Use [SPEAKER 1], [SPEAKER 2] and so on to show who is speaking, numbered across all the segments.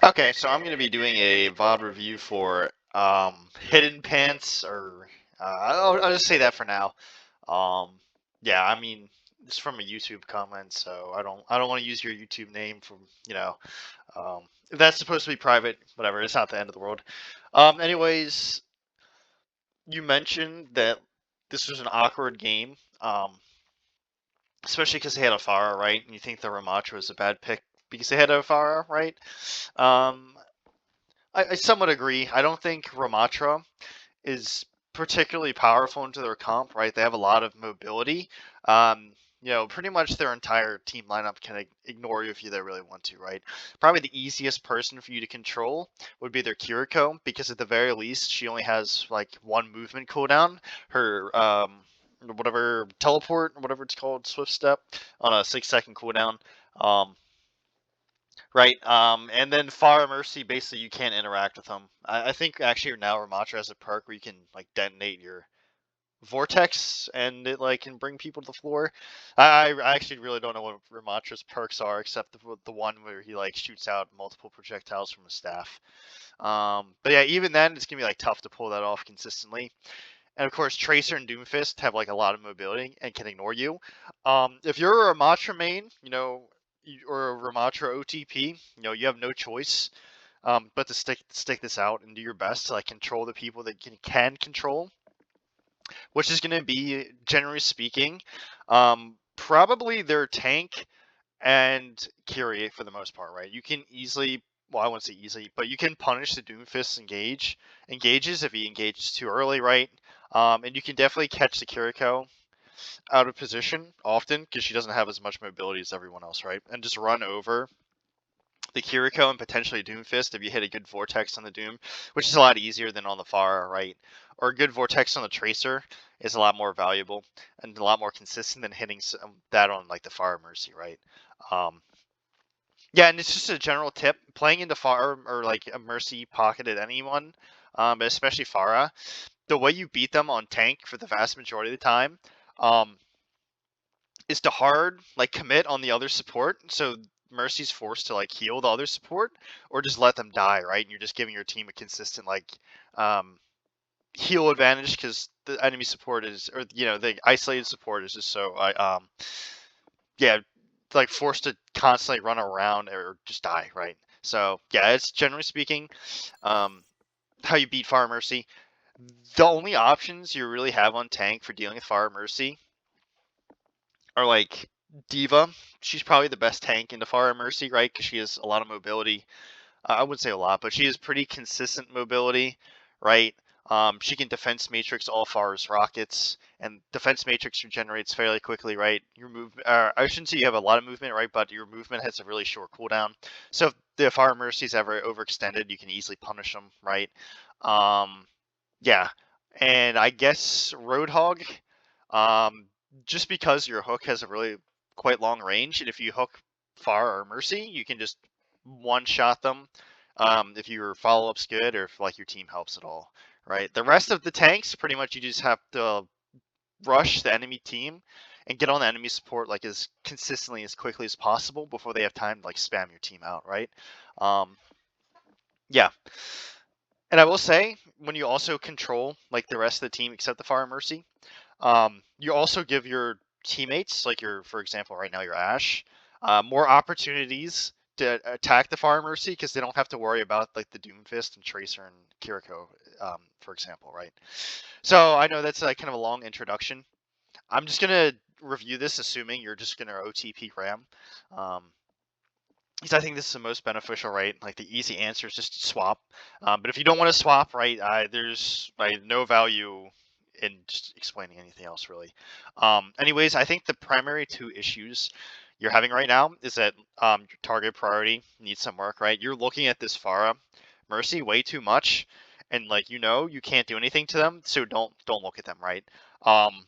[SPEAKER 1] Okay, so I'm going to be doing a VOD review for Hiddenpants, or I'll just say that for now. Um, yeah, I mean, it's from a YouTube comment, so I don't want to use your YouTube name from if that's supposed to be private, whatever. It's not the end of the world. Anyways, you mentioned that this was an awkward game, especially because they had a Farah, right? And you think the Ramatra was a bad pick because they had a Farah, right? Um, I somewhat agree. I don't think Ramatra is particularly powerful into their comp, right? They have a lot of mobility. Pretty much their entire team lineup can ignore you if they really want to, right? Probably the easiest person for you to control would be their Kiriko, because at the very least, she only has like one movement cooldown. Her whatever teleport, whatever it's called, swift step, on a 6-second cooldown. Um, Right. And then pharmercy, basically you can't interact with them. I think actually now Ramatra has a perk where you can like detonate your vortex and it like can bring people to the floor. I actually really don't know what Ramatra's perks are except the one where he like shoots out multiple projectiles from his staff. But yeah, even then it's gonna be like tough to pull that off consistently. And of course, Tracer and Doomfist have like a lot of mobility and can ignore you. If you're a Ramatra main, or a Ramatra OTP, you have no choice but to stick this out and do your best to like control the people that can control, which is going to be, generally speaking, probably their tank and Kyrie for the most part, right? You can easily, well, I wouldn't say easily, but you can punish the Doomfist engages if he engages too early, right? And you can definitely catch the Kiriko out of position often because she doesn't have as much mobility as everyone else, right? And just run over the Kiriko and potentially Doomfist if you hit a good Vortex on the Doom, which is a lot easier than on the Pharah, right? Or a good Vortex on the Tracer is a lot more valuable and a lot more consistent than hitting that on like the pharmercy, right? Um, yeah, and it's just a general tip: playing into Pharah or like a Mercy pocket at anyone, but especially Pharah, the way you beat them on tank for the vast majority of the time, um, is to hard like commit on the other support. So Mercy's forced to like heal the other support or just let them die, right? And you're just giving your team a consistent like um, heal advantage because the enemy support is, or the isolated support is just so yeah, like forced to constantly run around or just die, right? So yeah, it's generally speaking um, how you beat Fire Mercy. The only options you really have on tank for dealing with Fire Mercy are like Diva. She's probably the best tank in the Fire Mercy, right? Because she has a lot of mobility. I wouldn't say a lot, but she has pretty consistent mobility, right? She can defense matrix all Far's rockets, and defense matrix regenerates fairly quickly, right? Your move, I shouldn't say you have a lot of movement, right? But your movement has a really short cooldown. So if the Fire Mercy's ever overextended, you can easily punish them, right? Um, yeah, and I guess Roadhog, um, just because your hook has a really quite long range, and if you hook Far or Mercy, you can just one-shot them if your follow-up's good or if like your team helps at all, right? The rest of the tanks, pretty much you just have to rush the enemy team and get on the enemy support like as consistently as quickly as possible before they have time to like spam your team out, right? Um, yeah. And I will say, when you also control like the rest of the team except the Fire Mercy, you also give your teammates, like for example, right now your Ash, more opportunities to attack the Fire Mercy because they don't have to worry about like the Doomfist and Tracer and Kiriko, for example, right? So I know that's like kind of a long introduction. I'm just gonna review this assuming you're just gonna OTP Ram. Um, because I think this is the most beneficial, right? Like the easy answer is just swap. But if you don't want to swap, right, there's no value in just explaining anything else, really. Anyways, I think the primary two issues you're having right now is that your target priority needs some work, right? You're looking at this Farah Mercy way too much, and like you can't do anything to them, so don't look at them, right? Um,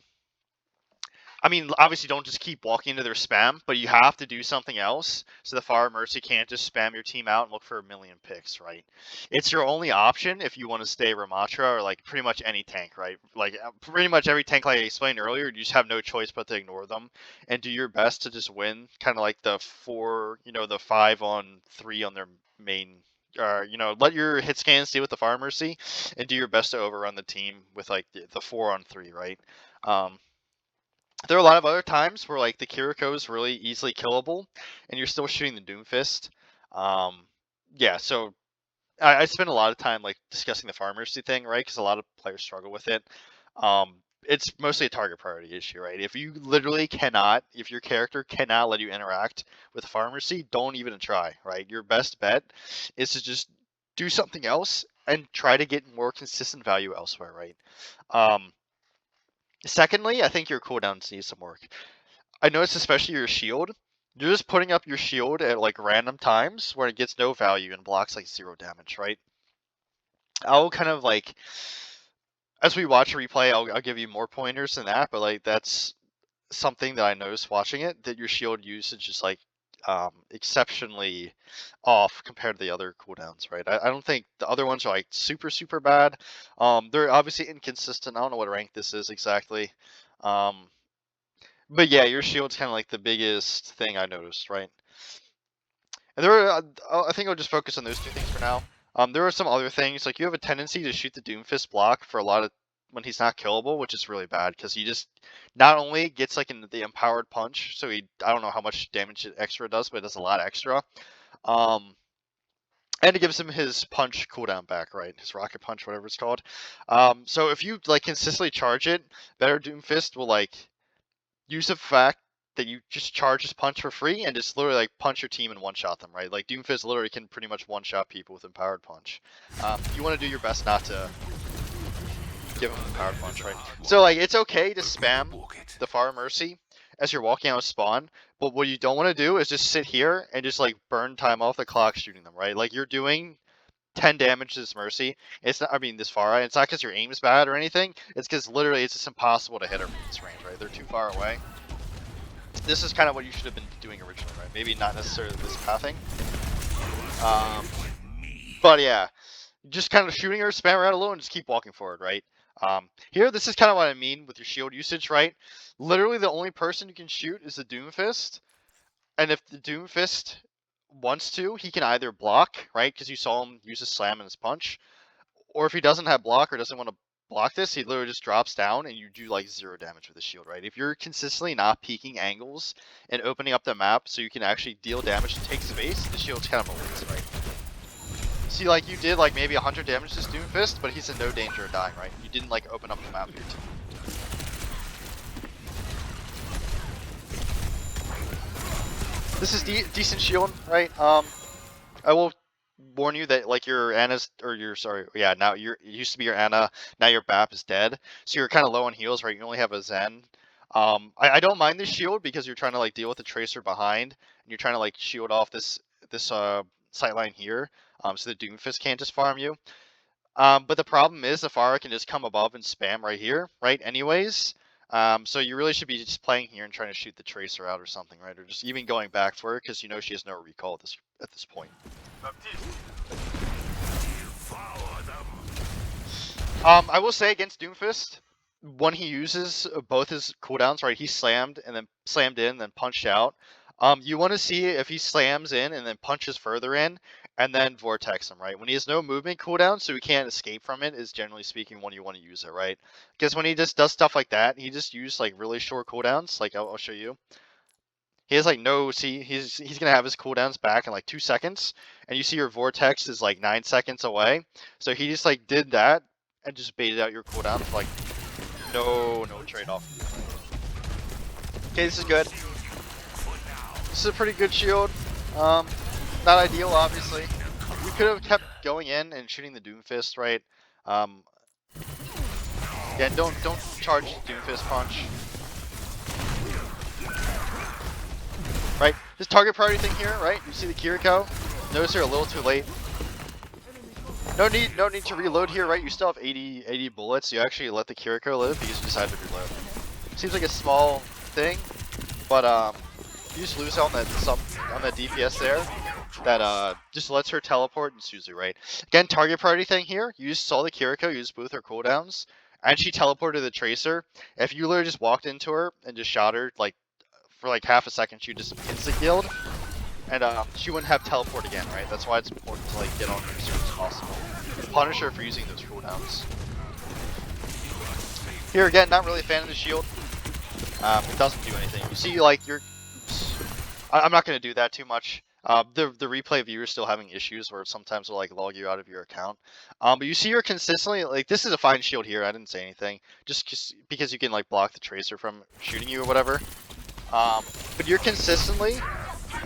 [SPEAKER 1] I mean, obviously, don't just keep walking into their spam, but you have to do something else. So the Fire Mercy can't just spam your team out and look for a million picks, right? It's your only option if you want to stay Ramatra or like pretty much any tank, right? Like pretty much every tank, like I explained earlier, you just have no choice but to ignore them and do your best to just win. Kind of like the 5-on-3 on their main you know, let your hit scans deal with the pharmercy, and do your best to overrun the team with like the 4-on-3, right? There are a lot of other times where like the Kiriko is really easily killable, and you're still shooting the Doomfist. Yeah, so I spend a lot of time like discussing the pharmacy thing, right? Because a lot of players struggle with it. It's mostly a target priority issue, right? If you literally cannot, if your character cannot let you interact with the pharmacy, don't even try, right? Your best bet is to just do something else and try to get more consistent value elsewhere, right? Um, Secondly, I think your cooldowns need some work. I noticed especially your shield. You're just putting up your shield at like random times where it gets no value and blocks like 0 damage, right? I'll kind of like, as we watch a replay, I'll give you more pointers than that, but like that's something that I noticed watching it, that your shield usage is like exceptionally off compared to the other cooldowns, right? I don't think the other ones are like super bad. They're obviously inconsistent. I don't know what rank this is exactly. But yeah, your shield's kind of like the biggest thing I noticed, right? And there are, I think I'll just focus on those two things for now. There are some other things, like you have a tendency to shoot the Doomfist block for a lot of when he's not killable, which is really bad because he just not only gets like in the empowered punch, so I don't know how much damage it extra does, but it does a lot extra. And it gives him his punch cooldown back, right? His rocket punch, whatever it's called. So if you like consistently charge it, better Doomfist will like use the fact that you just charge his punch for free and just literally like punch your team and one-shot them, right? Like Doomfist literally can pretty much one-shot people with empowered punch. You want to do your best not to give him empowered punch, right? So like it's okay to spam the pharmercy as you're walking out of spawn, but what you don't want to do is just sit here and just like burn time off the clock shooting them, right? Like you're doing 10 damage to this Mercy. It's not, I mean, this Pharah. It's not because your aim is bad or anything. It's because literally it's just impossible to hit her from this range, right? They're too far away. This is kind of what you should have been doing originally, right? Maybe not necessarily this pathing. But yeah, just kind of shooting her, spam her out alone, and just keep walking forward, right? Here, this is kind of what I mean with your shield usage, right? Literally the only person you can shoot is the Doomfist. And if the Doomfist wants to, he can either block, right? Because you saw him use his slam and his punch. Or if he doesn't have block or doesn't want to block this, he literally just drops down and you do like 0 damage with the shield, right? If you're consistently not peeking angles and opening up the map so you can actually deal damage and take space, the shield's kind of a waste, right? See, like you did like maybe 100 damage to Doomfist, but he's in no danger of dying, right? You didn't like open up the map for your team. This is decent shield, right? I will warn you that like your Anna's or your now it used to be your Anna, now your BAP is dead, so you're kind of low on heals, right? You only have a Zen. I don't mind this shield because you're trying to like deal with the tracer behind, and you're trying to like shield off this sightline here, so the Doomfist can't just farm you. But the problem is the Pharah can just come above and spam right here, right? Anyways. So you really should be just playing here and trying to shoot the tracer out or something, right? Or just even going back for her because you know she has no recall at this point. I will say against Doomfist, when he uses both his cooldowns, right? He slammed and then slammed in, then punched out. You want to see if he slams in and then punches further in, and then vortex him, right? When he has no movement cooldown, so he can't escape from it, is generally speaking when you want to use it, right? Because when he just does stuff like that, he just used like really short cooldowns. Like I'll show you. He has like no, see, he's gonna have his cooldowns back in like 2 seconds, and you see your vortex is like 9 seconds away. So he just like did that and just baited out your cooldown for like no trade-off. Okay, this is good. This is a pretty good shield. Not ideal, obviously. You could have kept going in and shooting the Doomfist, right? Yeah, don't charge the Doomfist punch. Right? This target priority thing here, right? You see the Kiriko? Notice they're a little too late. No need to reload here, right? You still have 80 bullets. You actually let the Kiriko live because you decided to reload. Seems like a small thing, but you just lose on that DPS there. That just lets her teleport and Suzu, right? Again, target priority thing here. You just saw the Kiriko use both her cooldowns, and she teleported the Tracer. If you literally just walked into her and just shot her like for like half a second, she just insta killed. and she wouldn't have teleport again, right? That's why it's important to like get on her as soon as possible. Punish her for using those cooldowns. Here again, not really a fan of the shield. It doesn't do anything. You see, like I'm not gonna do that too much. The replay viewer is still having issues where sometimes will like log you out of your account. But you see you're consistently like, this is a fine shield here. I didn't say anything, just because you can like block the tracer from shooting you or whatever. But you're consistently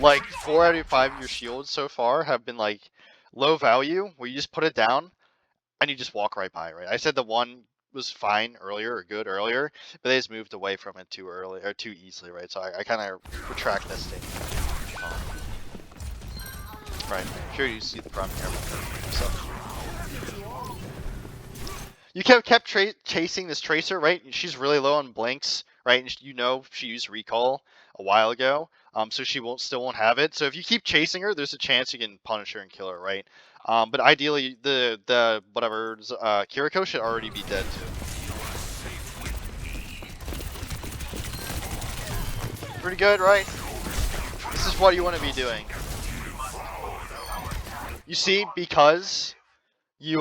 [SPEAKER 1] like 4 out of 5 of your shields so far have been like low value, where you just put it down and you just walk right by, right? I said the one was fine earlier or good earlier, but they just moved away from it too early or too easily, right? So I kind of retract that statement. Right, I'm sure you see the problem here. So you kept chasing this tracer, right? She's really low on blinks, right? And you know she used recall a while ago, so she still won't have it. So if you keep chasing her, there's a chance you can punish her and kill her, right? But ideally, the whatever Kiriko should already be dead too. Pretty good, right? This is what you want to be doing. You see, because you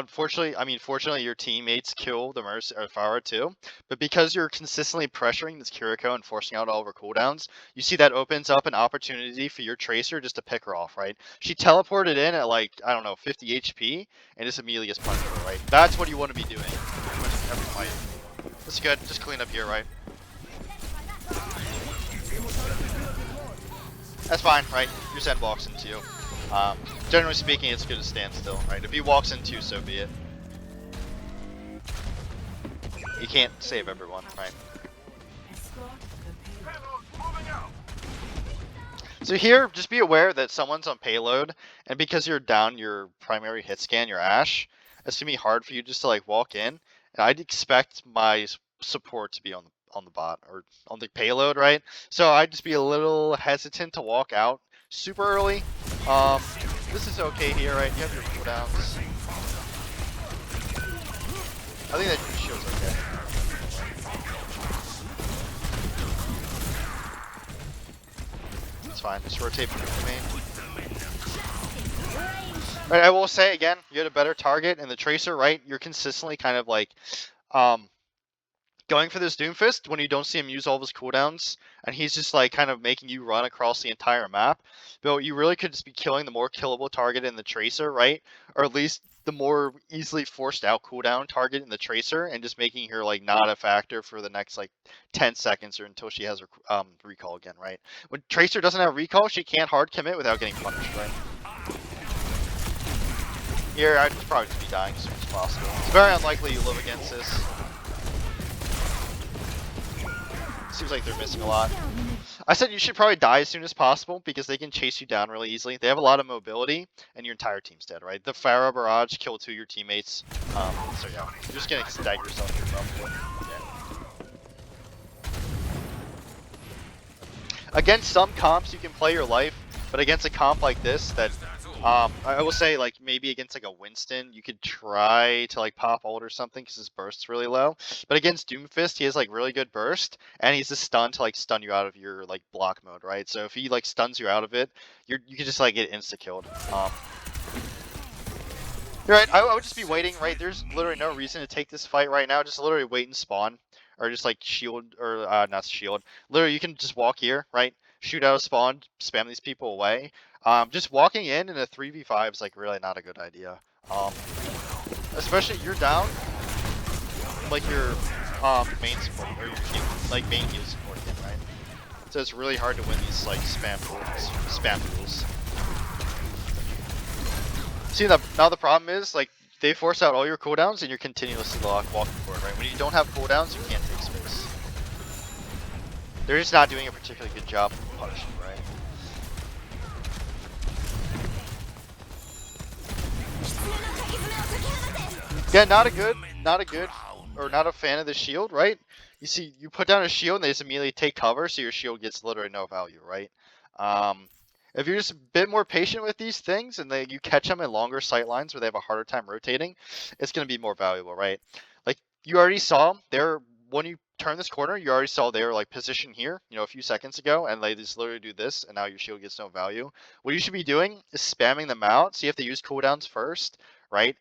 [SPEAKER 1] fortunately your teammates kill the Mercy or Farah too, but because you're consistently pressuring this Kiriko and forcing out all of her cooldowns, you see that opens up an opportunity for your Tracer just to pick her off, right? She teleported in at like, I don't know, 50 HP and just immediately gets punished, right? That's what you want to be doing every fight. That's good, just clean up here, right? That's fine, right? Your Zen walks into you. Generally speaking, it's good to stand still, right? If he walks into you, so be it. You can't save everyone, right? So here, just be aware that someone's on payload, and because you're down your primary hit scan, your Ash, it's gonna be hard for you just to like walk in. And I'd expect my support to be on the bot or on the payload, right? So I'd just be a little hesitant to walk out super early. This is okay here, right? You have your cooldowns. I think that shield's okay. It's fine. Just rotate from the main. Right, I will say again, you had a better target, and the Tracer, right? You're consistently kind of like, going for this Doomfist when you don't see him use all of his cooldowns, and he's just like kind of making you run across the entire map. But you really could just be killing the more killable target in the Tracer, right? Or at least the more easily forced out cooldown target in the Tracer, and just making her like not a factor for the next like 10 seconds or until she has her recall again, right? When Tracer doesn't have recall, she can't hard commit without getting punished, right? Here, I'd probably just be dying as soon as possible. It's very unlikely you live against this. Seems like they're missing a lot. I said you should probably die as soon as possible because they can chase you down really easily. They have a lot of mobility, and your entire team's dead, right? The Pharah barrage killed 2 of your teammates. So yeah, you're just gonna stagger yourself here probably. Yeah. Against some comps, you can play your life, but against a comp like this, that I will say, like, maybe against like a Winston, you could try to like pop ult or something because his burst's really low. But against Doomfist, he has like really good burst, and he's a stun to like stun you out of your like block mode, right? So if he like stuns you out of it, you can just like get insta killed. You're right. I would just be waiting, right? There's literally no reason to take this fight right now. Just literally wait and spawn, or just like shield, or not shield. Literally, you can just walk here, right? Shoot out a spawn, spam these people away. Just walking in a 3v5 is like really not a good idea. Especially you're down, like your main support or your heal, like main heal support again, right? So it's really hard to win these like spam pools. See, now the problem is like they force out all your cooldowns and you're continuously walking forward, right? When you don't have cooldowns, you can't take space. They're just not doing a particularly good job of punishing, right? Yeah, not a fan of the shield, right? You see, you put down a shield and they just immediately take cover, so your shield gets literally no value, right? If you're just a bit more patient with these things and you catch them in longer sight lines where they have a harder time rotating, it's going to be more valuable, right? Like you already saw, they're when you turn this corner, you already saw they were like position here, you know, a few seconds ago, and they just literally do this, and now your shield gets no value. What you should be doing is spamming them out. See if they use cooldowns first, right?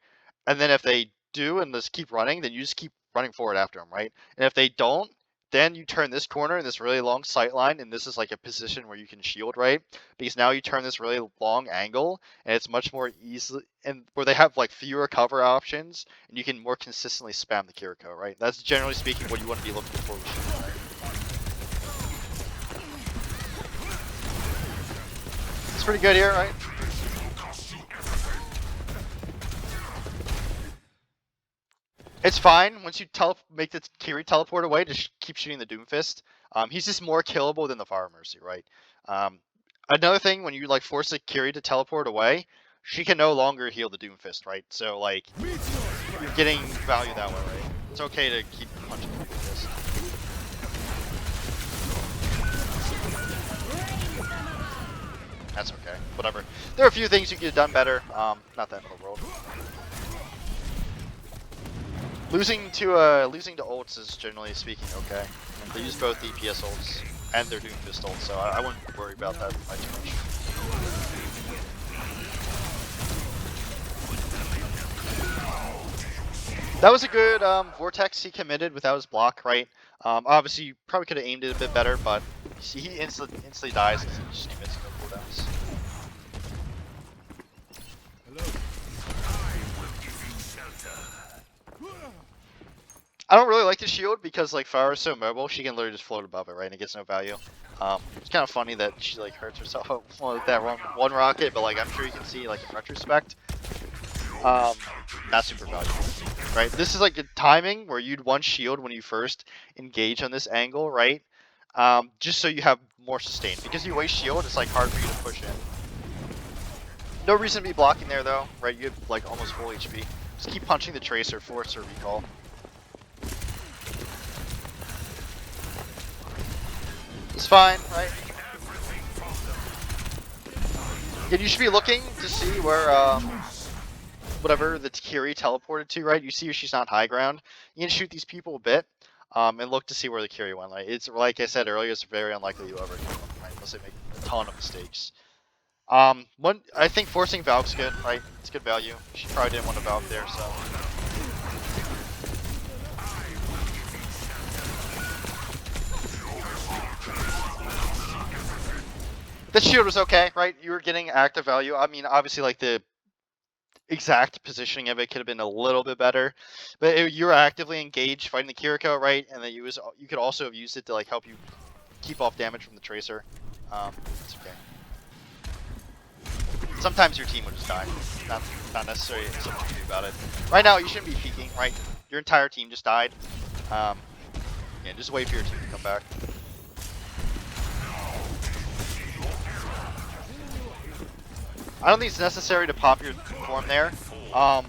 [SPEAKER 1] And then if they do and just keep running, then you just keep running forward after them, right? And if they don't, then you turn this corner in this really long sight line, and this is like a position where you can shield, right? Because now you turn this really long angle, and it's much more easily, and where they have like fewer cover options, and you can more consistently spam the Kiriko, right? That's generally speaking what you want to be looking for with shield, right? It's pretty good here, right? It's fine once you make the Kiri teleport away. Just keep shooting the Doomfist. He's just more killable than the pharmercy, right? Another thing, when you like force the Kiri to teleport away, she can no longer heal the Doomfist, right? So like you're getting value that way, right? It's okay to keep punching the Doomfist. That's okay. Whatever. There are a few things you could have done better. Not that in the world. Losing to ults is generally speaking okay. And they use both DPS ults and their Doomfist ults, so I wouldn't worry about that too much. That was a good vortex he committed without his block, right? Obviously, you probably could have aimed it a bit better, but he instantly dies because he just commits no cooldowns. I don't really like the shield because like Farah is so mobile, she can literally just float above it, right? And it gets no value. It's kind of funny that she like hurts herself with that one rocket, but like I'm sure you can see like in retrospect, not super valuable, right? This is like a timing where you'd want shield when you first engage on this angle, right? Just so you have more sustain. Because you waste shield, it's like hard for you to push in. No reason to be blocking there though, right? You have like almost full HP. Just keep punching the tracer, force her recall. It's fine, right? Yeah, you should be looking to see where whatever the Kiri teleported to, right? You see she's not high ground. You can shoot these people a bit, and look to see where the Kiri went. Like it's like I said earlier, it's very unlikely you ever kill them, right? Unless they make a ton of mistakes. I think forcing Valk's good, right? It's good value. She probably didn't want to Valk there, so. The shield was okay, right? You were getting active value. I mean, obviously, like the exact positioning of it could have been a little bit better, but you were actively engaged fighting the Kiriko, right? And then you could also have used it to like help you keep off damage from the tracer. It's okay. Sometimes your team would just die. Not necessarily so much to do about it. Right now, you shouldn't be peeking, right? Your entire team just died. Yeah, just wait for your team to come back. I don't think it's necessary to pop your form there. I'm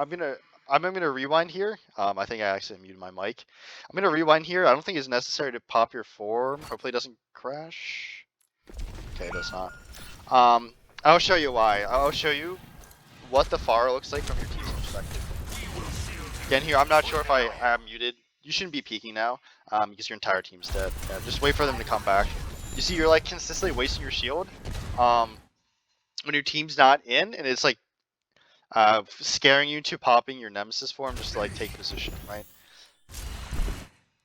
[SPEAKER 1] gonna rewind here. I think I actually muted my mic. I'm gonna rewind here. I don't think it's necessary to pop your form. Hopefully it doesn't crash. Okay, it does not. I'll show you why. I'll show you what the Pharah looks like from your team's perspective. Again here, I'm not sure if I am muted. You shouldn't be peeking now, because your entire team's dead. Yeah, just wait for them to come back. You see, you're like consistently wasting your shield when your team's not in, and it's like scaring you to popping your Nemesis form just to like take position, right?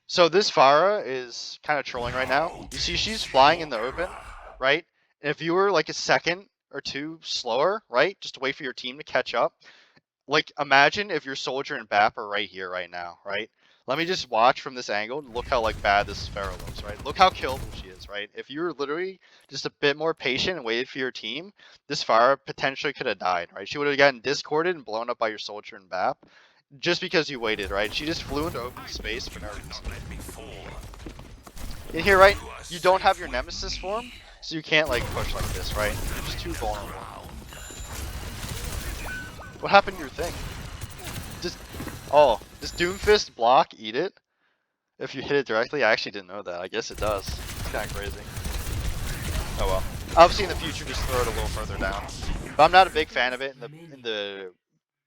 [SPEAKER 1] So this Pharah is kind of trolling right now. You see, she's flying in the open, right? And if you were like a second or two slower, right, just to wait for your team to catch up. Like, imagine if your soldier and BAP are right here, right now, right? Let me just watch from this angle and look how like bad this Pharah looks, right? Look how killable she is, right? If you were literally just a bit more patient and waited for your team, this Pharah potentially could have died, right? She would have gotten discorded and blown up by your soldier and BAP just because you waited, right? She just flew into open space for no reason. In here, right? You don't have your Nemesis form, so you can't like push like this, right? You're just too vulnerable. What happened to your thing? Does Doomfist block eat it? If you hit it directly? I actually didn't know that. I guess it does. It's kind of crazy. Oh well. Obviously in the future just throw it a little further down. But I'm not a big fan of it in the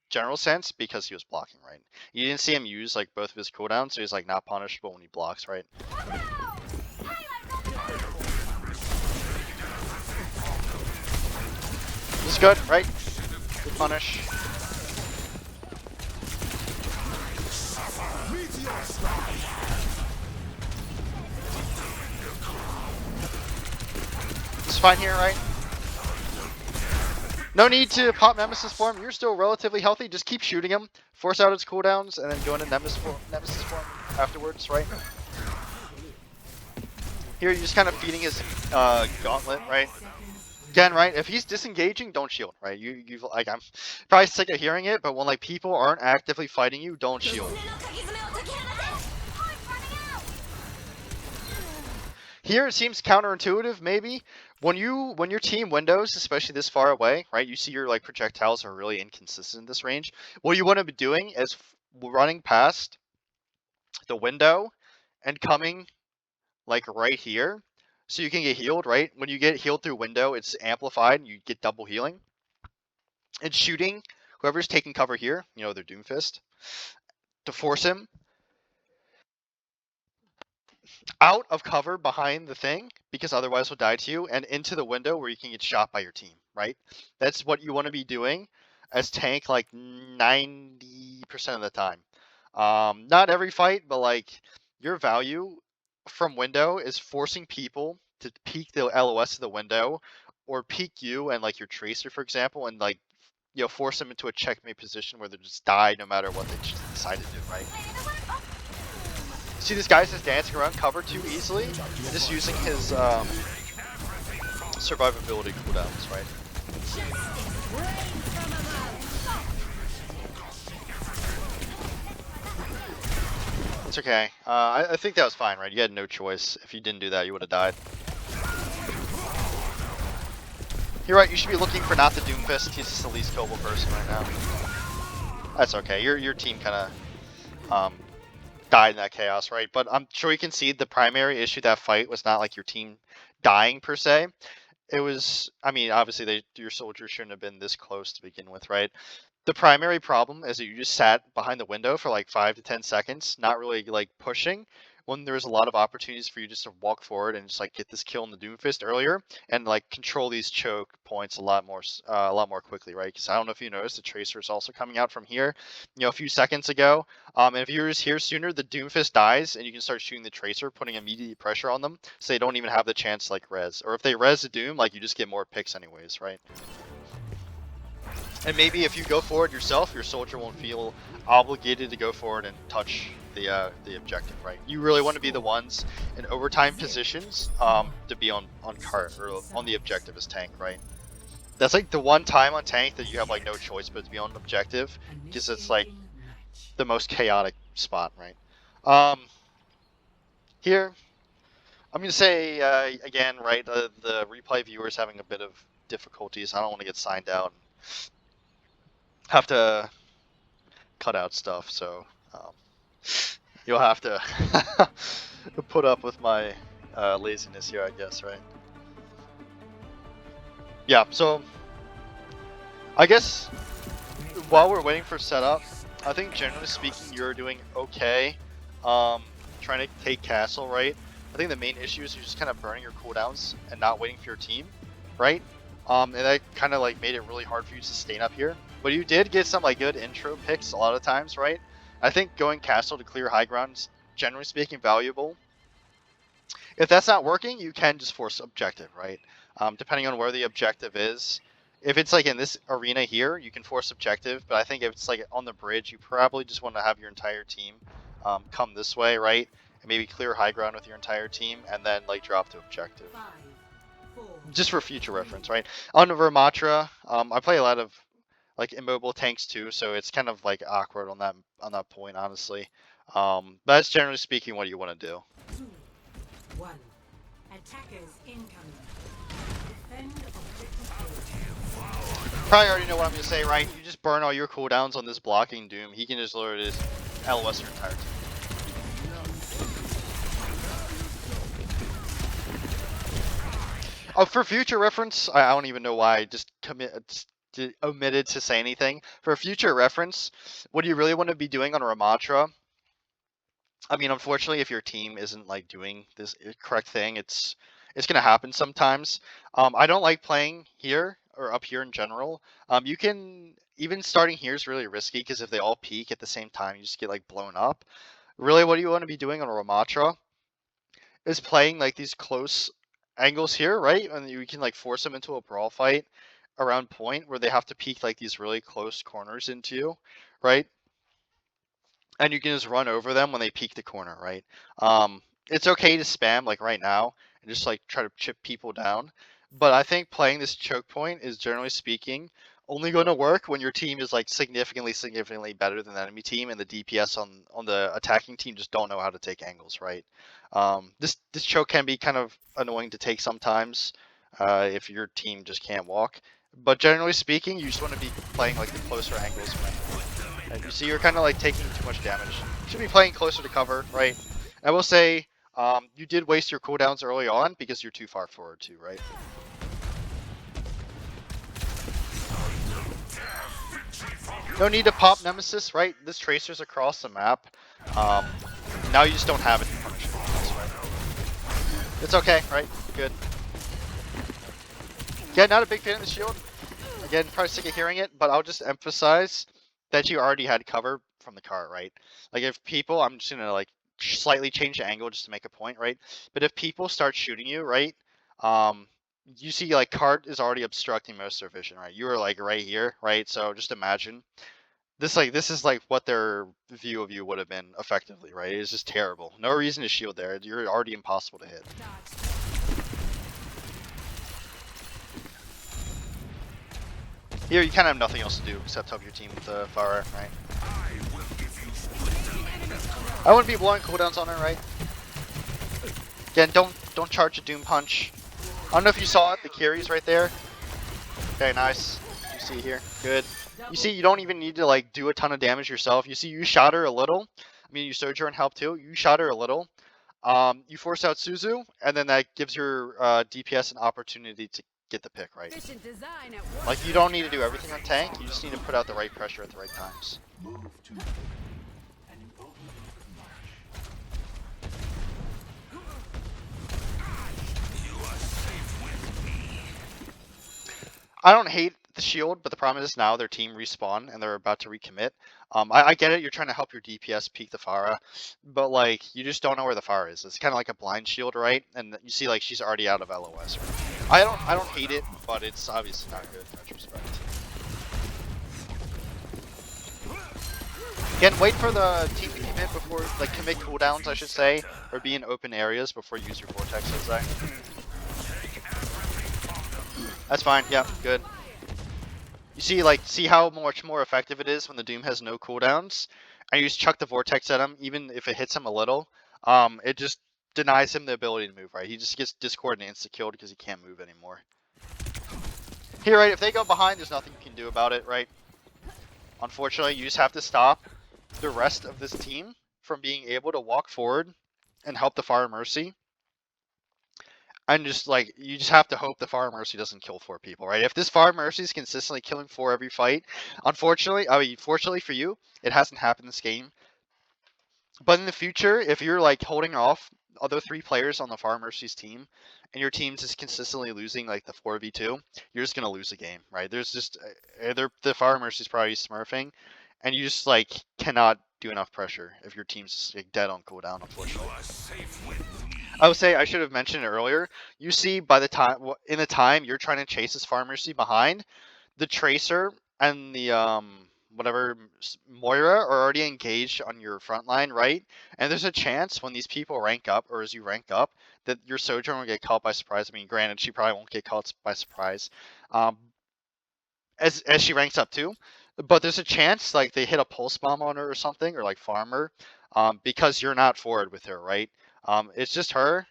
[SPEAKER 1] general sense because he was blocking, right? You didn't see him use like both of his cooldowns, so he's like not punishable when he blocks, right? This is good, right? Good punish. This is fine here, right? No need to pop Nemesis form. You're still relatively healthy. Just keep shooting him. Force out his cooldowns, and then go into Nemesis form afterwards, right? Here, you're just kind of feeding his gauntlet, right? Again, right? If he's disengaging, don't shield, right? You've like, I'm probably sick of hearing it, but when like people aren't actively fighting you, don't shield. Here it seems counterintuitive, maybe. When your team windows, especially this far away, right? You see your like projectiles are really inconsistent in this range. What you want to be doing is running past the window and coming like right here, so you can get healed, right? When you get healed through window, it's amplified. You get double healing. And shooting whoever's taking cover here, you know, their Doomfist, to force him out of cover behind the thing, because otherwise he'll die to you, and into the window where you can get shot by your team, right? That's what you want to be doing as tank like 90% of the time. Not every fight, but like your value from window is forcing people to peek the LOS of the window, or peek you and like your tracer, for example, and like, you know, force them into a checkmate position where they just die no matter what they decide to do, right? See, this guy's just dancing around cover too easily, and just using his survivability cooldowns, right? It's okay. I think that was fine, right? You had no choice. If you didn't do that, you would have died. You're right, you should be looking for not the Doomfist. He's just the least killable person right now. That's okay. Your team kind of died in that chaos, right? But I'm sure you can see the primary issue that fight was not like your team dying per se. It was, I mean, obviously your soldiers shouldn't have been this close to begin with, right? The primary problem is that you just sat behind the window for like 5 to 10 seconds, not really like pushing, when there's a lot of opportunities for you just to walk forward and just like get this kill in the Doomfist earlier and like control these choke points a lot more quickly, right? Because I don't know if you noticed, the Tracer is also coming out from here, you know, a few seconds ago. And if you were here sooner, the Doomfist dies and you can start shooting the Tracer, putting immediate pressure on them, so they don't even have the chance to like res. Or if they res the Doom, like you just get more picks anyways, right? And maybe if you go forward yourself, your soldier won't feel obligated to go forward and touch the objective, right? You really want to be the ones in overtime positions to be on cart or on the objective as tank, right? That's like the one time on tank that you have like no choice but to be on objective, because it's like the most chaotic spot, right? Here, I'm gonna say again, right? The replay viewer is having a bit of difficulties. I don't want to get signed out. Have to cut out stuff, so you'll have to put up with my laziness here, I guess, right? Yeah, so I guess while we're waiting for setup, I think generally speaking you're doing okay trying to take castle, right? I think the main issue is you're just kind of burning your cooldowns and not waiting for your team, right? And that kind of like made it really hard for you to sustain up here. But you did get some like good intro picks a lot of times, right? I think going castle to clear high ground is generally speaking valuable. If that's not working, you can just force objective, right? Depending on where the objective is. If it's like in this arena here, you can force objective, but I think if it's like on the bridge, you probably just want to have your entire team come this way, right? And maybe clear high ground with your entire team, and then like drop to objective. Just for future reference, right? On Vermatra, I play a lot of like immobile tanks too, so it's kind of like awkward on that point, honestly. But that's generally speaking what you want to do.
[SPEAKER 2] 2, 1. Attackers incoming. Defend
[SPEAKER 1] Probably already know what I'm gonna say, right? You just burn all your cooldowns on this blocking Doom. He can just literally just LOS your entire team. Oh, for future reference, I don't even know why. Just omitted to say anything. For future reference, what you really want to be doing on Ramatra, I mean, unfortunately, if your team isn't like doing this correct thing, it's gonna happen sometimes. I don't like playing here or up here in general. You can even starting here is really risky because if they all peak at the same time, you just get like blown up. Really, what you want to be doing on Ramatra is playing like these close angles here, right? And you can like force them into a brawl fight around point where they have to peek like these really close corners into you, right? And you can just run over them when they peek the corner, right? It's okay to spam like right now and just like try to chip people down. But I think playing this choke point is generally speaking only going to work when your team is like significantly better than the enemy team and the DPS on the attacking team just don't know how to take angles, right? This choke can be kind of annoying to take sometimes if your team just can't walk. But generally speaking, you just want to be playing like the closer angles and you see you're kind of like taking too much damage. You should be playing closer to cover, right? I will say, you did waste your cooldowns early on because you're too far forward too, right? No need to pop Nemesis, right? This Tracer's across the map. Now you just don't have any punishment, right? It's okay, right? Good. Yeah, not a big fan of the shield. Again, probably sick of hearing it, but I'll just emphasize that you already had cover from the cart, right? Like if people, I'm just gonna like slightly change the angle just to make a point, right? But if people start shooting you, right? You see like cart is already obstructing most of their vision, right? You were like right here, right? So just imagine this is like what their view of you would have been effectively, right? It's just terrible. No reason to shield there. You're already impossible to hit. Here, you kind of have nothing else to do except help your team with the Pharah, right? I wouldn't be blowing cooldowns on her, right? Again, don't charge a Doom Punch. I don't know if you saw it, the carries right there. Okay, nice. You see here, good. You see, you don't even need to like do a ton of damage yourself. You see, you shot her a little. I mean, you Sojourn help too. You shot her a little. You force out Suzu, and then that gives your DPS an opportunity to get the pick, right? Like, you don't need to do everything on tank, you just need to put out the right pressure at the right times. I don't hate the shield, but the problem is now their team respawn and they're about to recommit. I get it, you're trying to help your DPS peek the Pharah, but like, you just don't know where the Pharah is. It's kind of like a blind shield, right? And you see like she's already out of LOS, right? I don't hate it, but it's obviously not good in retrospect. Again, wait for the team to commit before, like commit cooldowns, I should say, or be in open areas before you use your vortex, as I. That's fine, yeah, good. You see, like, see how much more effective it is when the Doom has no cooldowns, and you just chuck the vortex at him, even if it hits him a little. It just denies him the ability to move, right? He just gets Discord and insta-killed because he can't move anymore. Here, right, if they go behind, there's nothing you can do about it, right? Unfortunately, you just have to stop the rest of this team from being able to walk forward and help the pharmercy. And just like, you just have to hope the pharmercy doesn't kill 4 people, right? If this pharmercy is consistently killing 4 every fight, unfortunately, I mean, fortunately for you, it hasn't happened this game. But in the future, if you're like holding off other 3 players on the pharmercy's team, and your team's just consistently losing like the 4v2, you're just gonna lose the game, right? There's just the pharmercy's probably smurfing, and you just like cannot do enough pressure if your team's just like dead on cooldown, unfortunately. I would say, I should have mentioned it earlier, you see by the time, in the time you're trying to chase this pharmercy behind, the Tracer and the whatever Moira are already engaged on your front line, right? And there's a chance when these people rank up, or as you rank up, that your Sojourn will get caught by surprise. I mean, granted, she probably won't get caught by surprise, as she ranks up too. But there's a chance like they hit a pulse bomb on her or something, or like farm her, because you're not forward with her, right? It's just her.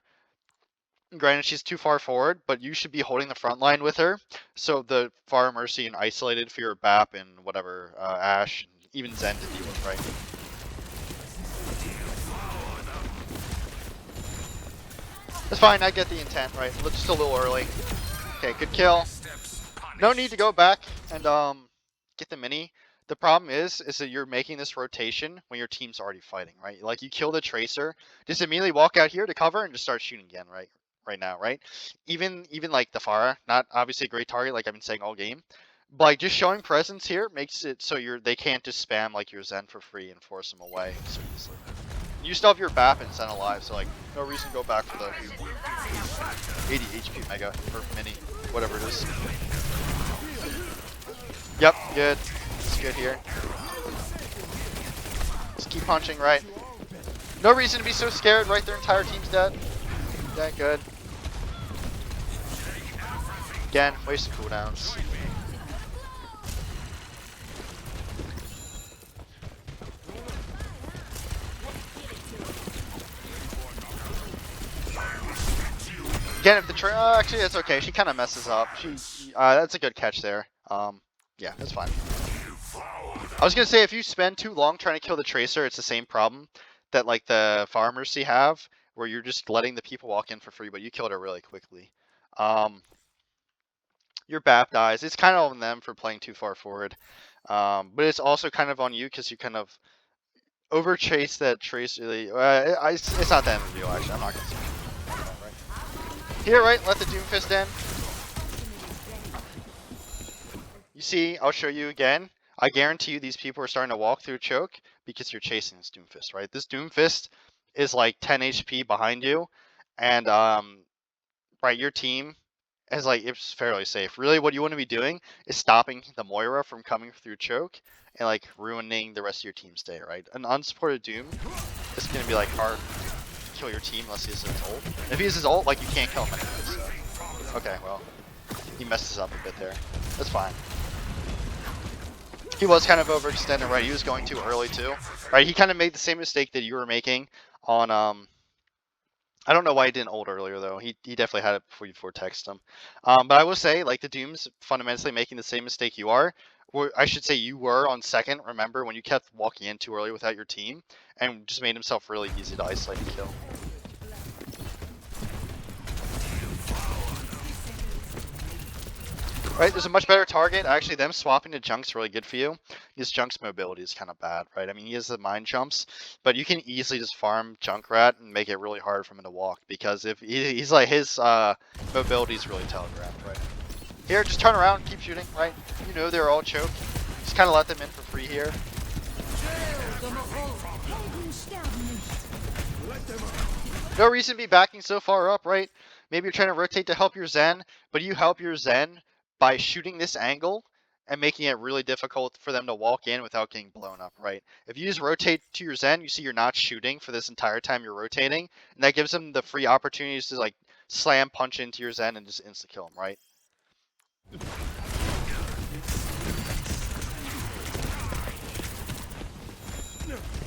[SPEAKER 1] Granted, she's too far forward, but you should be holding the front line with her. So the pharmercy and isolated for your BAP and whatever, Ashe, and even Zen to deal with, right? That's fine, I get the intent, right? Just a little early. Okay, good kill. No need to go back and get the mini. The problem is that you're making this rotation when your team's already fighting, right? Like you kill the tracer, just immediately walk out here to cover and just start shooting again, right? Right now, right? Even like the Pharah, not obviously a great target, like I've been saying all game. But like just showing presence here makes it so they can't just spam like your Zen for free and force them away so easily. You still have your BAP and Zen alive, so like no reason to go back for the 80 HP mega or mini, whatever it is. Yep, good. It's good here. Just keep punching, right? No reason to be so scared, right? Their entire team's dead. Yeah, good. Again, wasted cooldowns. Again, if the actually, it's okay. She kind of messes up. That's a good catch there. Yeah, that's fine. I was gonna say, if you spend too long trying to kill the tracer, it's the same problem that like the pharmercy have, where you're just letting the people walk in for free, but you killed her really quickly. Your BAP dies. It's kind of on them for playing too far forward, but it's also kind of on you because you kind of overchase that tracer. It's not the end of the deal, actually. I'm not gonna say that, right? Here, right? Let the Doomfist in. You see, I'll show you again. I guarantee you these people are starting to walk through choke because you're chasing this Doomfist, right? This Doomfist is like 10 HP behind you, and right, your team is like, it's fairly safe. Really, what you want to be doing is stopping the Moira from coming through choke and like ruining the rest of your team's day, right? An unsupported Doom is gonna be like hard to kill your team unless he has his ult. If he has his ult, like you can't kill him anyway. So. Okay, well, he messes up a bit there. That's fine. He was kind of overextended, right? He was going too early too, right? He kind of made the same mistake that you were making on I don't know why he didn't ult earlier though. He definitely had it before text him. But I will say, like, the Doom's fundamentally making the same mistake you are. Or I should say you were on second. Remember when you kept walking in too early without your team and just made himself really easy to isolate and kill. Right, there's a much better target. Actually, them swapping to Junk's really good for you. His Junk's mobility is kind of bad, right? I mean, he has the mind jumps, but you can easily just farm Junkrat and make it really hard for him to walk because if he's like his mobility is really telegraphed, right? Here, just turn around, keep shooting, right? You know they're all choked. Just kind of let them in for free here. No reason to be backing so far up, right? Maybe you're trying to rotate to help your Zen, but you help your Zen by shooting this angle and making it really difficult for them to walk in without getting blown up, right? If you just rotate to your Zen, you see you're not shooting for this entire time you're rotating, and that gives them the free opportunities to like slam punch into your Zen and just insta-kill them, right? You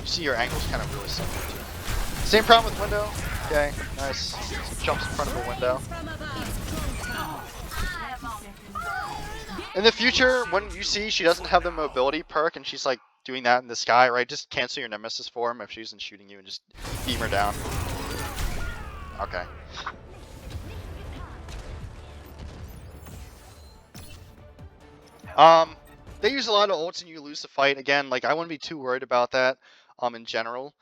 [SPEAKER 1] see your angle's kind of really similar too. Same problem with window. Okay, nice. Jumps in front of a window. In the future, when you see she doesn't have the mobility perk and she's like doing that in the sky, right? Just cancel your nemesis form if she isn't shooting you and just beam her down. Okay. They use a lot of ults and you lose the fight. Again, like I wouldn't be too worried about that in general.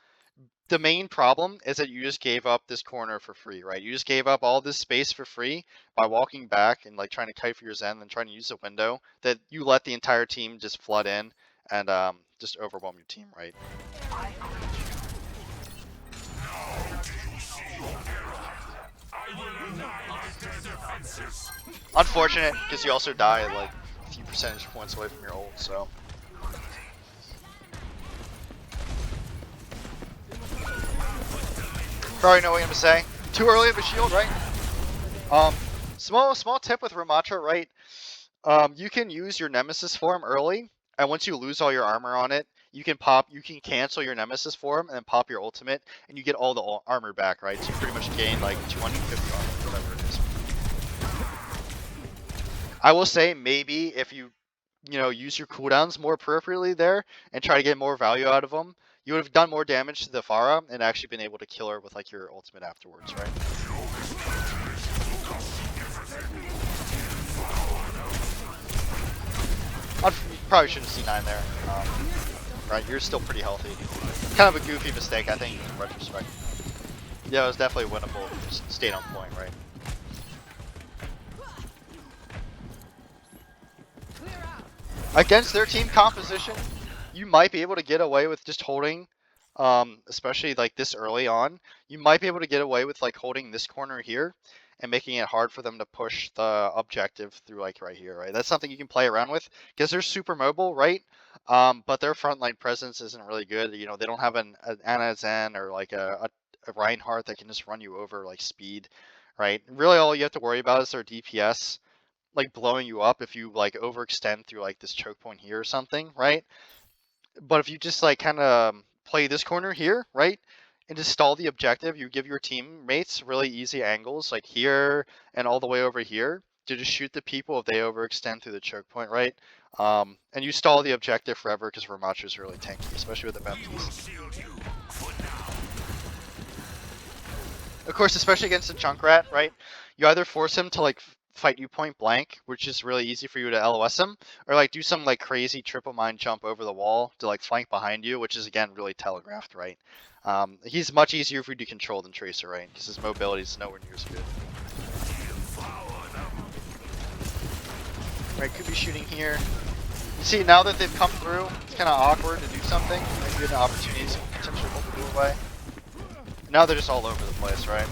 [SPEAKER 1] The main problem is that you just gave up this corner for free, right? You just gave up all this space for free by walking back and like trying to kite for your Zen and trying to use a window that you let the entire team just flood in and just overwhelm your team, right? Unfortunate, because you also die like a few percentage points away from your ult, so. Probably know what I'm gonna say. Too early of a shield, right? Small tip with Ramatra, right? You can use your Nemesis form early, and once you lose all your armor on it, you can cancel your Nemesis form and then pop your ultimate, and you get all the armor back, right? So you pretty much gain like 250 armor, whatever it is. I will say maybe if you use your cooldowns more appropriately there and try to get more value out of them, you would have done more damage to the Pharah and actually been able to kill her with like your ultimate afterwards, right? You probably should have C9 there. Right, you're still pretty healthy. Kind of a goofy mistake, I think, in retrospect. Yeah, it was definitely winnable if you just stayed on point, right? Against their team composition, you might be able to get away with just holding, especially like this early on, you might be able to get away with like holding this corner here and making it hard for them to push the objective through like right here, right? That's something you can play around with because they're super mobile, right? But their frontline presence isn't really good. You know, they don't have an Ana Zen or like a Reinhardt that can just run you over like speed, right? Really all you have to worry about is their DPS like blowing you up if you like overextend through like this choke point here or something, right? But if you just like kind of play this corner here, right, and just stall the objective, you give your teammates really easy angles like here and all the way over here to just shoot the people if they overextend through the choke point, right? And you stall the objective forever because Ramacho is really tanky, especially with the Baptiste. Of course, especially against a Junkrat, right? You either force him to like fight you point blank, which is really easy for you to LOS him, or like do some like crazy triple mine jump over the wall to like flank behind you, which is again really telegraphed, right? He's much easier for you to control than Tracer, right? Because his mobility is nowhere near as good. Right, could be shooting here. You see, now that they've come through, it's kind of awkward to do something. Maybe an opportunity to potentially pull the blue away. Now they're just all over the place, right?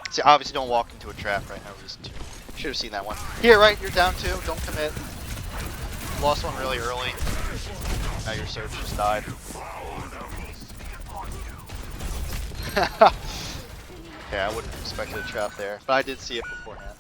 [SPEAKER 1] See, obviously don't walk into a trap right now. Should have seen that one. Here, right? You're down two. Don't commit. Lost one really early. Now your surge just died. Yeah, I wouldn't have expected a trap there, but I did see it beforehand.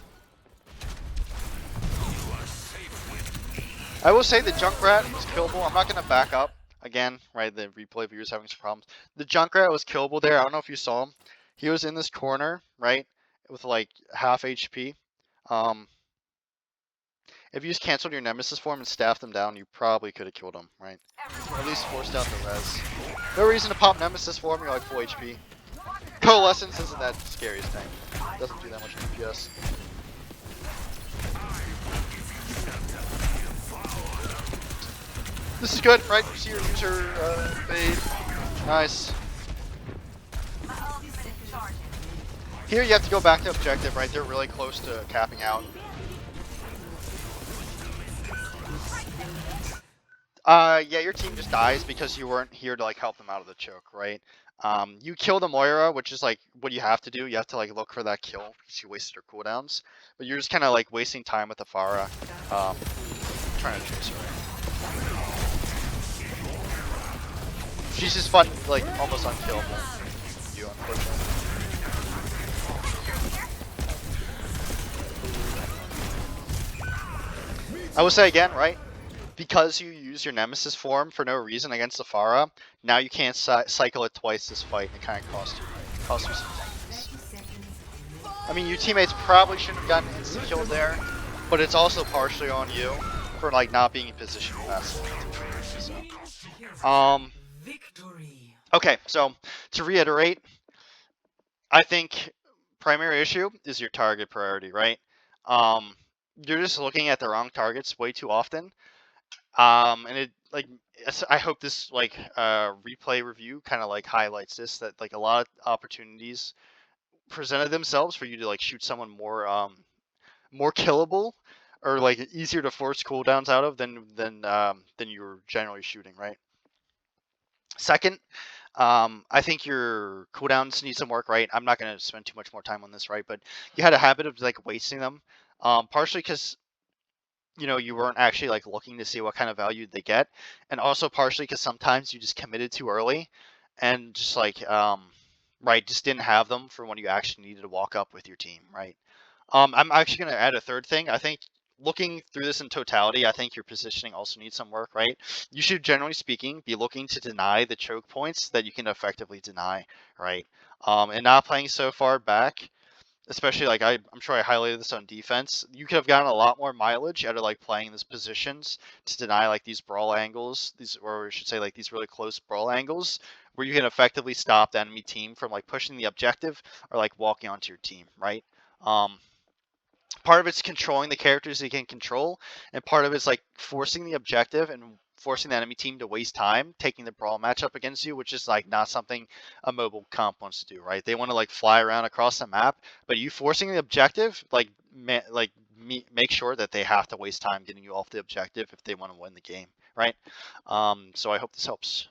[SPEAKER 1] I will say the Junkrat was killable. I'm not going to back up. Again, right, the replay viewers having some problems. The Junkrat was killable there. I don't know if you saw him. He was in this corner, right, with like half HP. If you just canceled your Nemesis form and staffed them down, you probably could have killed him, right? Or at least forced out the res. No reason to pop Nemesis form, you're like full HP. Coalescence isn't that scariest thing. Doesn't do that much DPS. This is good, right? You see your user fade. Nice. Here you have to go back to objective, right? They're really close to capping out. Yeah, your team just dies because you weren't here to like help them out of the choke, right? You kill the Moira, which is like what you have to do. You have to like look for that kill because you wasted her cooldowns. But you're just kind of like wasting time with the Pharah, trying to chase her. She's just fun, like almost unkillable. You, unfortunately. I will say again, right? Because you use your Nemesis form for no reason against the Pharah, now you can't cycle it twice this fight, and it kind of costs you, right? Costs you some things. I mean, your teammates probably shouldn't have gotten instant killed there, but it's also partially on you for like not being in position fast enough. So. Okay, so to reiterate, I think primary issue is your target priority, right? You're just looking at the wrong targets way too often. And it like I hope this like replay review kind of like highlights this, that like a lot of opportunities presented themselves for you to like shoot someone more killable or like easier to force cooldowns out of than you were generally shooting, right? Second, I think your cooldowns need some work, right? I'm not going to spend too much more time on this, right? But you had a habit of like wasting them, partially because you know you weren't actually like looking to see what kind of value they get, and also partially because sometimes you just committed too early, and just like right, just didn't have them for when you actually needed to walk up with your team, right? I'm actually going to add a third thing. I think looking through this in totality, I think your positioning also needs some work, right? You should, generally speaking, be looking to deny the choke points that you can effectively deny, right? And not playing so far back, especially like I'm sure I highlighted this on defense. You could have gotten a lot more mileage out of like playing these positions to deny like these brawl angles, or I should say like these really close brawl angles, where you can effectively stop the enemy team from like pushing the objective or like walking onto your team, right? Um, part of it's controlling the characters you can control, and part of it's like forcing the objective and forcing the enemy team to waste time taking the brawl matchup against you, which is like not something a mobile comp wants to do, right? They want to like fly around across the map, but you forcing the objective, like make sure that they have to waste time getting you off the objective if they want to win the game, right? So I hope this helps.